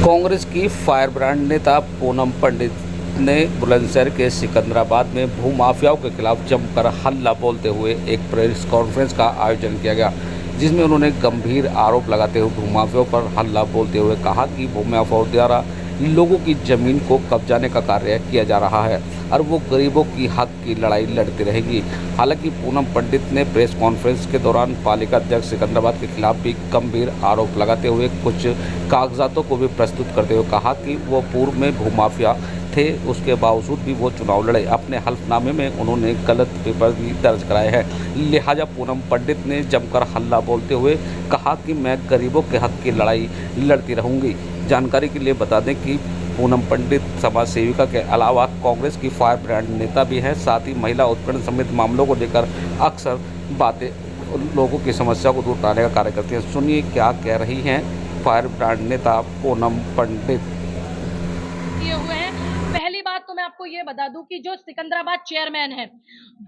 कांग्रेस की fire brand नेता पूनम पंडित ने बुलंदशहर के सिकंदराबाद में भूमाफियाओं के खिलाफ जमकर हल्ला बोलते हुए एक प्रेस कॉन्फ्रेंस का आयोजन किया गया, जिसमें उन्होंने गंभीर आरोप लगाते हुए भूमाफियाओं पर हल्ला बोलते हुए कहा कि भूमाफियाओं द्वारा लोगों की जमीन को कब्जाने का कार्य किया जा रहा है और वो गरीबों की हक की लड़ाई लड़ती रहेगी। हालांकि पूनम पंडित ने प्रेस कॉन्फ्रेंस के दौरान पालिका अध्यक्ष सिकंदराबाद के खिलाफ भी गंभीर आरोप लगाते हुए कुछ कागजातों को भी प्रस्तुत करते हुए कहा कि वो पूर्व में भूमाफिया थे, उसके बावजूद भी वो चुनाव लड़े। अपने हल्फनामे में उन्होंने गलत पेपर भी दर्ज कराए हैं। लिहाजा पूनम पंडित ने जमकर हल्ला बोलते हुए कहा कि मैं गरीबों के हक की लड़ाई लड़ती रहूंगी। जानकारी के लिए बता दें कि पूनम पंडित समाज सेविका के अलावा कांग्रेस की फायर ब्रांड नेता भी हैं। साथ ही महिला उत्पीड़न समेत मामलों को लेकर अक्सर बातें लोगों की समस्या को दूर कराने का कार्य करती हैं। सुनिए क्या कह रही हैं फायर ब्रांड नेता पूनम पंडित। किए हुए हैं। पहली बात तो मैं आपको ये बता दूं कि जो सिकंदराबाद चेयरमैन है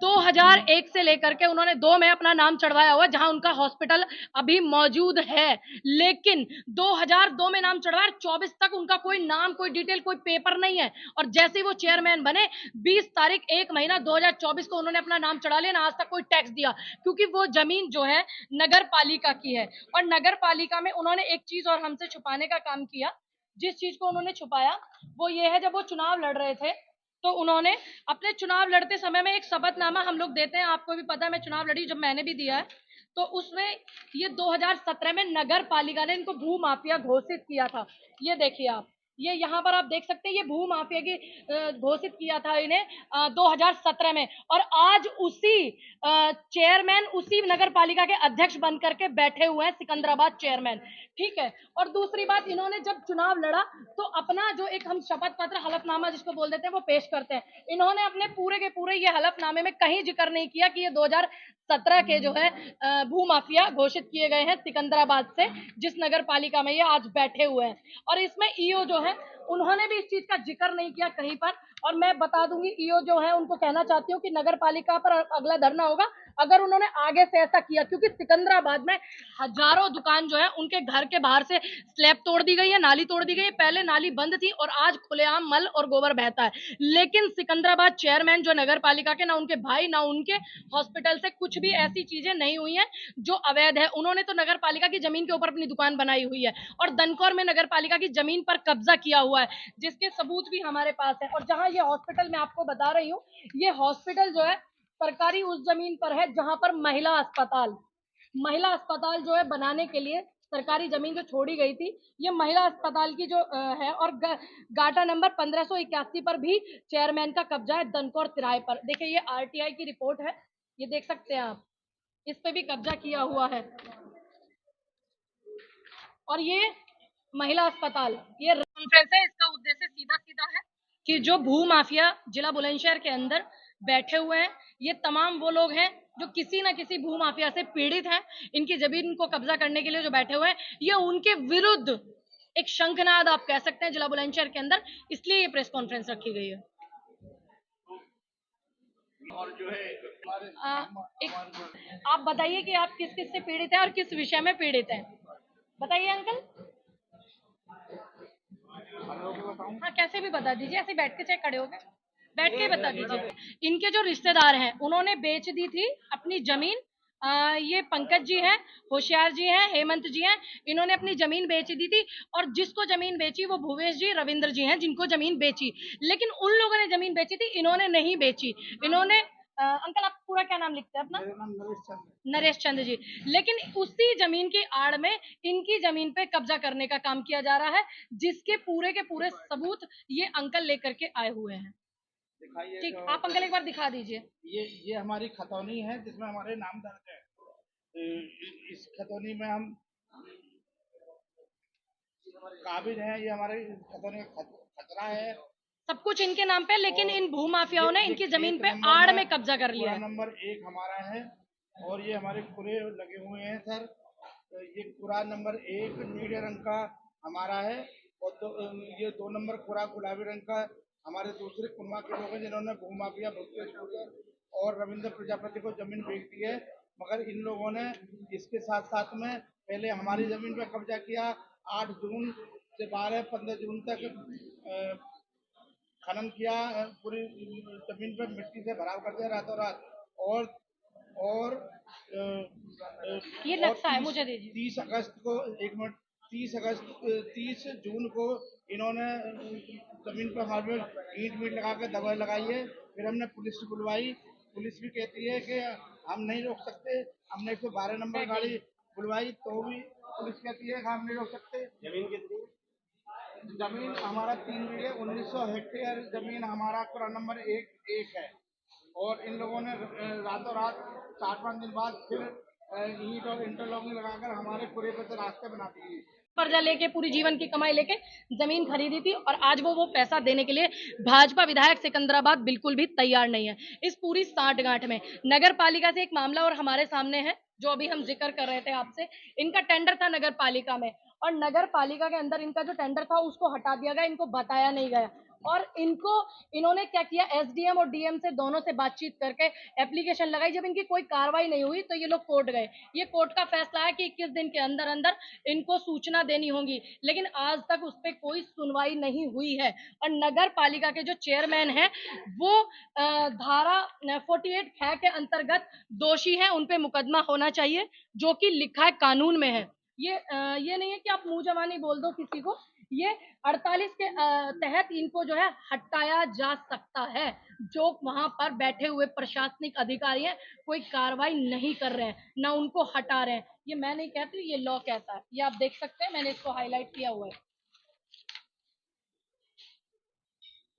2001 से लेकर के उन्होंने 2 में अपना नाम चढ़वाया हुआ, जहां उनका हॉस्पिटल अभी मौजूद है, लेकिन 2002 में नाम चढ़वाया, 24 तक उनका कोई नाम, कोई डिटेल, कोई पेपर नहीं है। और जैसे ही वो चेयरमैन बने 20 तारीख 1 महीना 2024 को उन्होंने अपना नाम चढ़ा लिया, ना आज तक कोई टैक्स दिया, क्योंकि वो जमीन जो है नगर पालिका की है। और नगर पालिका में उन्होंने एक चीज और हमसे छुपाने का काम किया। जिस चीज को उन्होंने छुपाया वो ये है, जब वो चुनाव लड़ रहे थे तो उन्होंने अपने चुनाव लड़ते समय में एक शपथनामा हम लोग देते हैं, आपको भी पता है, मैं चुनाव लड़ी, जब मैंने भी दिया है, तो उसमें ये 2017 में नगर पालिका ने इनको भू माफिया घोषित किया था। ये देखिए आप, ये यहाँ पर आप देख सकते हैं, ये भू माफिया की घोषित किया था इन्हें 2017 में। और आज उसी चेयरमैन, उसी नगर पालिका के अध्यक्ष बन करके बैठे हुए हैं सिकंदराबाद चेयरमैन। ठीक है। और दूसरी बात, इन्होंने जब चुनाव लड़ा तो अपना जो एक हम शपथ पत्र, हलफनामा जिसको बोल देते हैं, वो पेश करते हैं। इन्होंने अपने पूरे के पूरे ये हलफनामे में कहीं जिक्र नहीं किया कि ये 2017 के जो है भू माफिया घोषित किए गए हैं सिकंदराबाद से, जिस नगर पालिका में ये आज बैठे हुए हैं। और इसमें ईओ जो है उन्होंने भी इस चीज का जिक्र नहीं किया कहीं पर। और मैं बता दूंगी, ईओ जो है उनको कहना चाहती हूँ कि नगर पालिका पर अगला धरना होगा अगर उन्होंने आगे से ऐसा किया, क्योंकि सिकंदराबाद में हजारों दुकान जो है उनके घर के बाहर से स्लैब तोड़ दी गई है, नाली तोड़ दी गई है। पहले नाली बंद थी और आज खुलेआम मल और गोबर बहता है। लेकिन सिकंदराबाद चेयरमैन जो नगर पालिका के, ना उनके भाई ना उनके हॉस्पिटल से कुछ भी ऐसी चीजें नहीं हुई हैं जो अवैध है। उन्होंने तो नगर पालिका की जमीन के ऊपर अपनी दुकान बनाई हुई है और दनकौर में नगर पालिका की जमीन पर कब्जा किया हुआ है, जिसके सबूत भी हमारे पास है। और जहां ये हॉस्पिटल मैं आपको बता रही हूँ, ये हॉस्पिटल जो है सरकारी उस जमीन पर है जहां पर महिला अस्पताल जो है बनाने के लिए सरकारी जमीन जो छोड़ी गई थी, ये महिला अस्पताल की जो है। और गाटा नंबर 1581 पर भी चेयरमैन का कब्जा है दनकौर तिराहे पर। देखिए ये आरटीआई की रिपोर्ट है, ये देख सकते हैं आप, इस पे भी कब्जा किया हुआ है। और ये महिला अस्पताल, ये कॉन्फ्रेंस है, इसका उद्देश्य सीधा सीधा है कि जो भू माफिया जिला बुलंदशहर के अंदर बैठे हुए हैं, ये तमाम वो लोग हैं जो किसी ना किसी भू माफिया से पीड़ित हैं, इनकी जमीन को कब्जा करने के लिए जो बैठे हुए हैं, ये उनके विरुद्ध एक शंखनाद आप कह सकते हैं जिला बुलंदशहर के अंदर, इसलिए ये प्रेस कॉन्फ्रेंस रखी गई है। और जो है आप बताइए कि आप किस किस से पीड़ित हैं और किस विषय में पीड़ित हैं, बताइए अंकल। हाँ, कैसे भी बता दीजिए, ऐसे बैठ के चाहे खड़े होके बैठ के बता दीजिए। इनके जो रिश्तेदार हैं उन्होंने बेच दी थी अपनी जमीन। ये पंकज जी हैं, होशियार जी हैं, हेमंत जी हैं, इन्होंने अपनी जमीन बेच दी थी। और जिसको जमीन बेची वो भूवेश जी, रविंद्र जी हैं, जिनको जमीन बेची। लेकिन उन लोगों ने जमीन बेची थी, इन्होंने नहीं बेची। इन्होंने अंकल आप पूरा क्या नाम लिखते हैं अपना? मेरा नाम नरेश चंद्र जी। लेकिन उसी जमीन की आड़ में इनकी जमीन पे कब्जा करने का काम किया जा रहा है, जिसके पूरे के पूरे सबूत ये अंकल लेकर के आए हुए हैं। ठीक, आप अंकल एक बार दिखा दीजिए। ये हमारी खतौनी है जिसमें हमारे नाम दर्ज है। इस खतौनी में हम काबिज हैं, ये हमारे खतौनी का खतरा है। सब कुछ इनके नाम पे, लेकिन इन भू माफियाओं ने इनकी जमीन पे आड़ में कब्जा कर लिया है। नंबर 1 हमारा है और ये हमारे पूरे लगे हुए हैं सर। ये पूरा नंबर 1 नीले रंग का हमारा है और ये 2 नंबर पूरा गुलाबी रंग का हमारे दूसरे कुर्मा के लोग हैं जिन्होंने भूमाफिया और रविंद्र प्रजापति को जमीन बेच दी है। मगर इन लोगों ने इसके साथ साथ में पहले हमारी जमीन पर कब्जा किया। 8 जून से 12-15 जून तक खनन किया, पूरी जमीन पर मिट्टी से भराव कर दिया रातों रात। और ये और नक्शा है, मुझे दीजिए। 30 अगस्त को, एक मिनट, 30 जून को इन्होंने जमीन पर हार्डवेयर ईंट लगा के दवा लगाई है। फिर हमने पुलिस बुलवाई, पुलिस भी कहती है कि हम नहीं रोक सकते। हमने 112 नंबर गाड़ी बुलवाई तो भी पुलिस कहती है कि हम नहीं रोक सकते। जमीन कितनी? जमीन हमारा 3 बीघे 1900 हेक्टेयर जमीन हमारा कुरा नंबर एक है। और इन लोगों ने रातों रात 4-5 दिन बाद फिर ईंट और इंटरलॉकिंग लगाकर हमारे पूरे पे रास्ते बना दिए। कर्जा लेके पूरी जीवन की कमाई लेके जमीन खरीदी थी और आज वो पैसा देने के लिए भाजपा विधायक सिकंदराबाद बिल्कुल भी तैयार नहीं है। इस पूरी साठगांठ में नगर पालिका से एक मामला और हमारे सामने है जो अभी हम जिक्र कर रहे थे आपसे। इनका टेंडर था नगर पालिका में और नगर पालिका के अंदर इनका जो टेंडर था उसको हटा दिया गया, इनको बताया नहीं गया। और इन्होंने क्या किया, एसडीएम और डीएम से दोनों से बातचीत करके एप्लीकेशन लगाई। जब इनकी कोई कार्रवाई नहीं हुई तो ये लोग कोर्ट गए। ये कोर्ट का फैसला है कि 21 दिन के अंदर अंदर इनको सूचना देनी होगी, लेकिन आज तक उस पर कोई सुनवाई नहीं हुई है। और नगर पालिका के जो चेयरमैन हैं वो धारा 48 ख के अंतर्गत दोषी हैं, उन पे मुकदमा होना चाहिए जो कि लिखा है कानून में है। ये नहीं है कि आप मुंह जबानी बोल दो किसी को। ये 48 के तहत इनको जो है हटाया जा सकता है। जो वहां पर बैठे हुए प्रशासनिक अधिकारी हैं कोई कार्रवाई नहीं कर रहे हैं, ना उनको हटा रहे हैं। ये मैं नहीं कहती, ये लॉ कहता है। ये आप देख सकते हैं, मैंने इसको हाईलाइट किया हुआ है।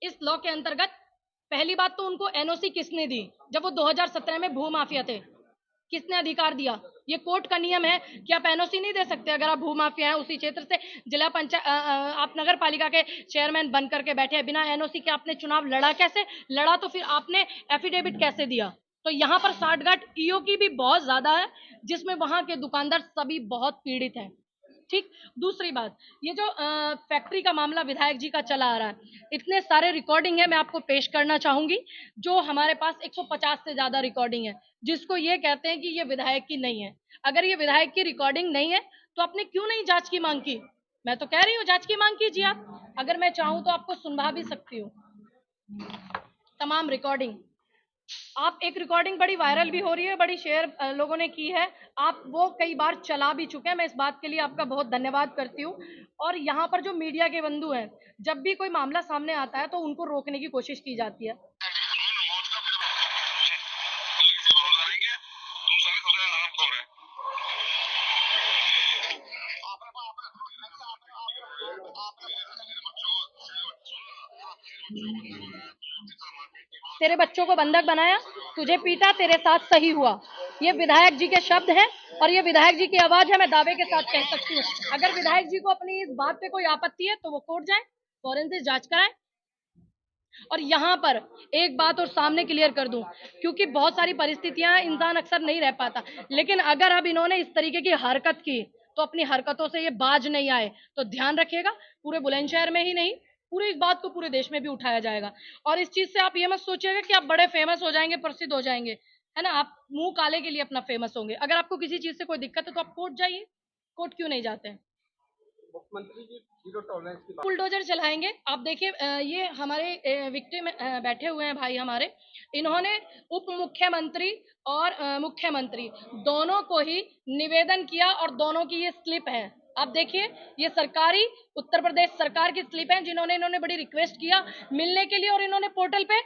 इस लॉ के अंतर्गत पहली बात तो उनको एनओसी किसने दी? जब वो 2017 में भू माफिया थे, किसने अधिकार दिया? ये कोर्ट का नियम है कि आप एनओसी नहीं दे सकते अगर आप भूमाफिया हैं। उसी क्षेत्र से जिला पंचायत आप नगर पालिका के चेयरमैन बन करके बैठे हैं, बिना एनओसी के आपने चुनाव लड़ा कैसे? लड़ा तो फिर आपने एफिडेविट कैसे दिया? तो यहाँ पर साठगांठ ईओ की भी बहुत ज्यादा है, जिसमें वहां के दुकानदार सभी बहुत पीड़ित हैं। ठीक। दूसरी बात, ये जो फैक्ट्री का मामला विधायक जी का चला आ रहा है, इतने सारे रिकॉर्डिंग है, मैं आपको पेश करना चाहूंगी। जो हमारे पास 150 से ज्यादा रिकॉर्डिंग है जिसको ये कहते हैं कि ये विधायक की नहीं है। अगर ये विधायक की रिकॉर्डिंग नहीं है तो आपने क्यों नहीं जांच की मांग की? मैं तो कह रही हूँ जांच की मांग कीजिए आप। अगर मैं चाहूं तो आपको सुनवा भी सकती हूँ तमाम रिकॉर्डिंग। आप एक रिकॉर्डिंग बड़ी वायरल भी हो रही है, बड़ी शेयर लोगों ने की है, आप वो कई बार चला भी चुके हैं। मैं इस बात के लिए आपका बहुत धन्यवाद करती हूँ। और यहाँ पर जो मीडिया के बंधु हैं, जब भी कोई मामला सामने आता है तो उनको रोकने की कोशिश की जाती है। तेरे बच्चों को बंधक बनाया, तुझे पीटा, तेरे साथ सही हुआ। ये विधायक जी के शब्द हैं और ये विधायक जी की आवाज है। मैं दावे के साथ कह सकती हूँ, अगर विधायक जी को अपनी इस बात पे कोई आपत्ति है तो वो कोर्ट जाए, फॉरेंसिक जांच कराएं। और यहाँ पर एक बात और सामने क्लियर कर दूं, क्योंकि बहुत सारी परिस्थितियां इंसान अक्सर नहीं रह पाता, लेकिन अगर अब इन्होंने इस तरीके की हरकत की तो अपनी हरकतों से ये बाज नहीं आए तो ध्यान रखिएगा, पूरे बुलंदशहर में ही नहीं, पूरे इस बात को पूरे देश में भी उठाया जाएगा। और इस चीज से आप ये मत सोचिएगा कि आप बड़े फेमस हो जाएंगे, प्रसिद्ध हो जाएंगे, है ना। आप मुंह काले के लिए अपना फेमस होंगे। अगर आपको किसी चीज से कोई दिक्कत है तो आप कोर्ट जाइए। कोर्ट क्यों नहीं जाते हैं? मुख्यमंत्री जी जीरो टॉलरेंस की बात। बुलडोजर चलाएंगे। आप देखिए, ये हमारे विक्टिम बैठे हुए हैं भाई हमारे, इन्होंने उप मुख्यमंत्री और मुख्यमंत्री दोनों को ही निवेदन किया और दोनों की ये स्लिप है। आप देखिए, ये सरकारी उत्तर प्रदेश सरकार की स्लिप है जिन्होंने इन्होंने बड़ी रिक्वेस्ट किया मिलने के लिए और इन्होंने पोर्टल पे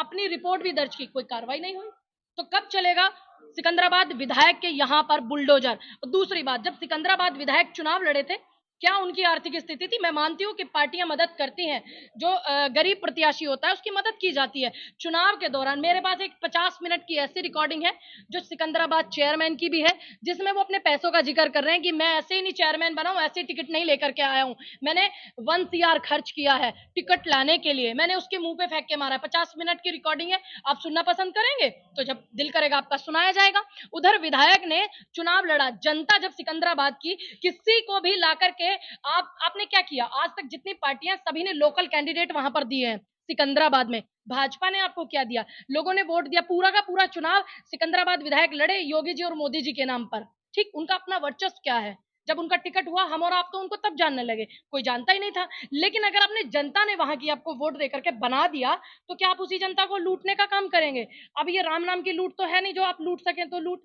अपनी रिपोर्ट भी दर्ज की, कोई कार्रवाई नहीं हुई। तो कब चलेगा सिकंदराबाद विधायक के यहाँ पर बुलडोजर? दूसरी बात, जब सिकंदराबाद विधायक चुनाव लड़े थे, क्या उनकी आर्थिक स्थिति थी? मैं मानती हूँ कि पार्टियां मदद करती हैं, जो गरीब प्रत्याशी होता है उसकी मदद की जाती है। चुनाव के दौरान मेरे पास एक 50 मिनट की ऐसी रिकॉर्डिंग है जो सिकंदराबाद चेयरमैन की भी है, जिसमें वो अपने पैसों का जिक्र कर रहे हैं कि मैं ऐसे ही नहीं चेयरमैन बना हूं, ऐसे टिकट नहीं लेकर के आया हूं, मैंने 1 CR खर्च किया है टिकट लाने के लिए। मैंने उसके मुंह पे फेंक के मारा है। 50 मिनट की रिकॉर्डिंग है। आप सुनना पसंद करेंगे तो जब दिल करेगा आपका सुनाया जाएगा। उधर विधायक ने चुनाव लड़ा, जनता जब सिकंदराबाद की किसी को भी ला करके आपने क्या किया? आज तक जितनी पार्टियां सभी ने लोकल कैंडिडेट वहां पर दिए हैं। सिकंदराबाद में भाजपा ने आपको क्या दिया? लोगों ने वोट दिया। पूरा का पूरा चुनाव सिकंदराबाद विधायक लड़े योगी जी और मोदी जी के नाम पर। ठीक, उनका अपना वर्चस्व क्या है? जब उनका टिकट हुआ हम और आप तो उनको तब जानने लगे, कोई जानता ही नहीं था। लेकिन अगर आपने जनता ने वहां की आपको वोट दे करके बना दिया तो क्या आप उसी जनता को लूटने का काम करेंगे? अब ये राम नाम की लूट तो है नहीं जो आप लूट सकें तो लूट।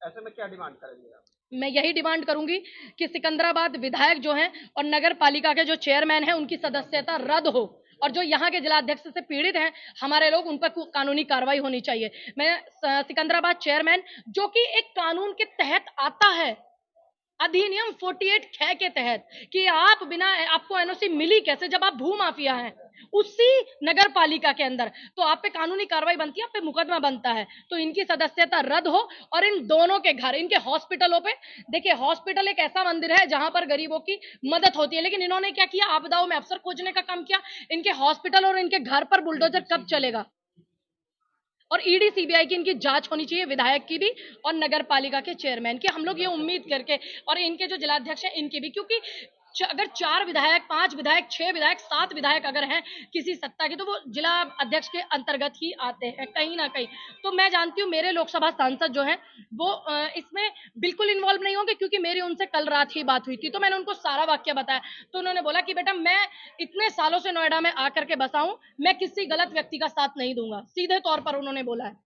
ऐसे में क्या डिमांड करेंगे आप? मैं यही डिमांड करूंगी कि सिकंदराबाद विधायक जो हैं और नगर पालिका के जो चेयरमैन हैं उनकी सदस्यता रद्द हो, और जो यहाँ के जिलाध्यक्ष से पीड़ित हैं हमारे लोग, उन पर कानूनी कार्रवाई होनी चाहिए। मैं सिकंदराबाद चेयरमैन जो कि एक कानून के तहत आता है, अधिनियम 48 ख के तहत, कि आप बिना, आपको एनओसी मिली कैसे जब आप भू माफिया हैं उसी नगर पालिका के अंदर, तो आप पे कानूनी कार्रवाई बनती है, आप पे मुकदमा बनता है। तो इनकी सदस्यता रद्द हो और इन दोनों के घर, इनके हॉस्पिटलों पे, देखिए हॉस्पिटल एक ऐसा मंदिर है जहां पर गरीबों की मदद होती है, लेकिन इन्होंने क्या किया, आपदाओं में अफसर खोजने का काम किया। इनके हॉस्पिटल और इनके घर पर बुलडोजर कब चलेगा? और ईडी सीबीआई की इनकी जांच होनी चाहिए, विधायक की भी और नगर पालिका के चेयरमैन की। हम लोग ये उम्मीद करके, और इनके जो जिलाध्यक्ष हैं इनकी भी, क्योंकि अगर 4 विधायक, 5 विधायक, 6 विधायक, 7 विधायक अगर हैं किसी सत्ता के, तो वो जिला अध्यक्ष के अंतर्गत ही आते हैं कहीं ना कहीं। तो मैं जानती हूँ मेरे लोकसभा सांसद जो हैं वो इसमें बिल्कुल इन्वॉल्व नहीं होंगे, क्योंकि मेरी उनसे कल रात ही बात हुई थी, तो मैंने उनको सारा वाक्य बताया। तो उन्होंने बोला कि बेटा मैं इतने सालों से नोएडा में आकर के बसा हूं, मैं किसी गलत व्यक्ति का साथ नहीं दूंगा, सीधे तौर पर उन्होंने बोला है।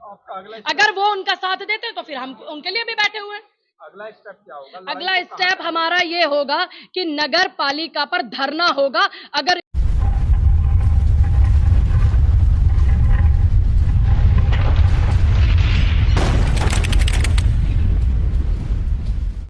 आपका अगर वो उनका साथ देते तो फिर हम उनके लिए भी बैठे हुए हैं। अगला स्टेप क्या होगा? अगला स्टेप हमारा ये होगा कि नगर पालिका पर धरना होगा। अगर